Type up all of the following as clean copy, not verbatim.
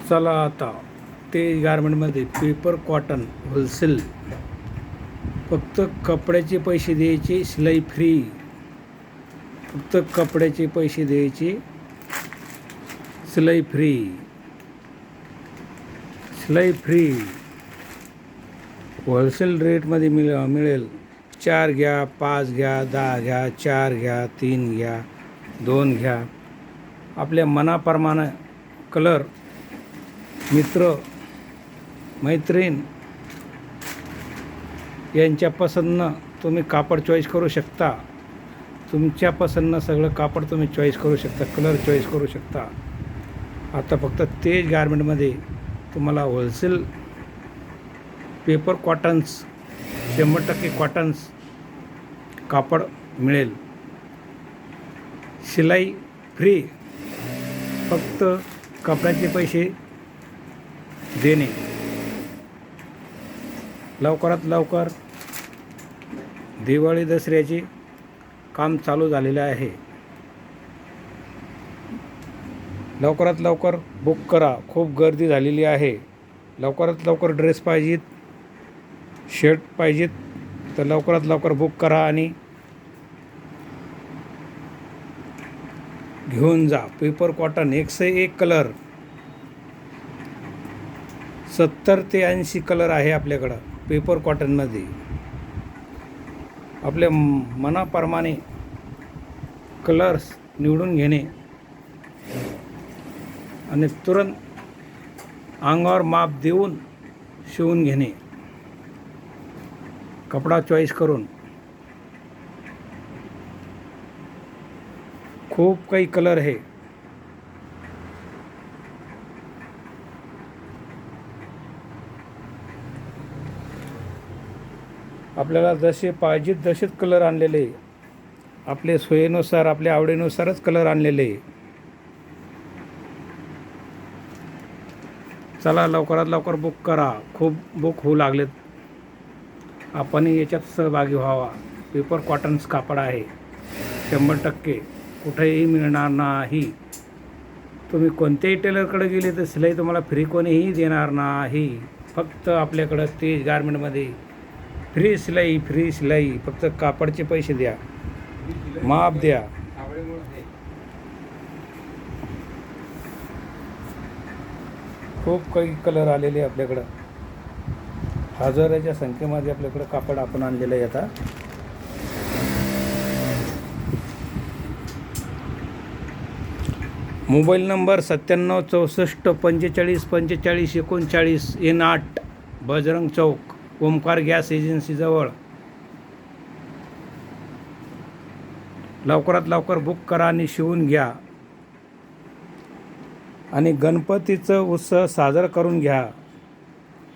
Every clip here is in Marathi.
चला आता तेज गारमेंटमध्ये पेपर कॉटन होलसेल. फक्त कपड्याचे पैसे द्यायचे, शिलाई फ्री. फक्त कपड्याचे पैसे द्यायचे, शिलाई फ्री. शिलाई फ्री होलसेल रेटमध्ये मिळेल. 4 घ्या, 5 घ्या, 10 घ्या, 4 घ्या, 3 घ्या, 2 घ्या. आपल्या मनाप्रमाणे कलर, मित्र मैत्रीण यांच्या पसंतीनं तुम्ही कापड चॉईस करू शकता. तुमच्या पसंतीनं सगळं कापड तुम्ही चॉईस करू शकता, कलर चॉईस करू शकता. आता फक्त तेज गारमेंटमध्ये तुम्हाला होलसेल पेपर कॉटन्स, 100% कॉटन्स कापड मिळेल. शिलाई फ्री. फक्त कपड्याचे पैसे देणे. लवकरात लवकर दिवाळी दसऱ्याचे काम चालू झालेले आहे. लवकरात लवकर बुक करा. खूप गर्दी झालेली आहे. लवकरात लवकर ड्रेस पाहिजेत, शर्ट पाहिजेत तर लवकरात लवकर बुक करा आणि घेऊन जा. पेपर कॉटन 101 कलर, 70 ते 80 कलर आहे आपल्याकडं पेपर कॉटनमध्ये. आपल्या मनाप्रमाणे कलर्स निवडून घेणे आणि तुरंत अंगावर माप देऊन शिवून घेणे, कपडा चॉईस करून. खूप काही कलर आहे. आपल्याला जसे पाहिजेत तसेच कलर आणलेले, आपल्या सोयीनुसार आपल्या आवडीनुसारच कलर आणलेले. चला लवकरात लवकर बुक करा. खूप बुक होऊ लागलेत. आपण याच्यात सहभागी व्हावा. पेपर कॉटन्स कापड आहे, 100% कुठेही मिळणार नाही. तुम्ही कोणत्याही टेलरकडे गेले तर शिलाई तुम्हाला फ्री कोणीही देणार नाही. फक्त आपल्याकडं तेज गारमेंटमध्ये फ्री शिलाई, फ्री शिलाई. फक्त कापडचे पैसे द्या, माप द्या. खूप काही कलर आलेले आपल्याकडं. हजाराच्या संख्येमध्ये आपल्याकडं कापड आपण आणलेलं आहे. आता mobile number 97 64 45 45 39 N8, Bajrang Chowk, Omkar gas एजन्सीजवळ. लवकरात लवकर बुक करा आणि शिवून घ्या आणि गणपतीचं उत्सव साजरा करून घ्या.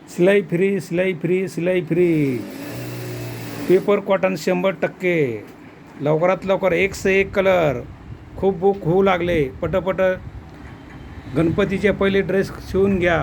शिलाई फ्री, शिलाई फ्री, शिलाई फ्री. Paper cotton 100%. लवकरात लवकर 101 कलर. खूप बुक होऊ लागले. पटपट गणपतीचे पहिले ड्रेस शिवून घ्या.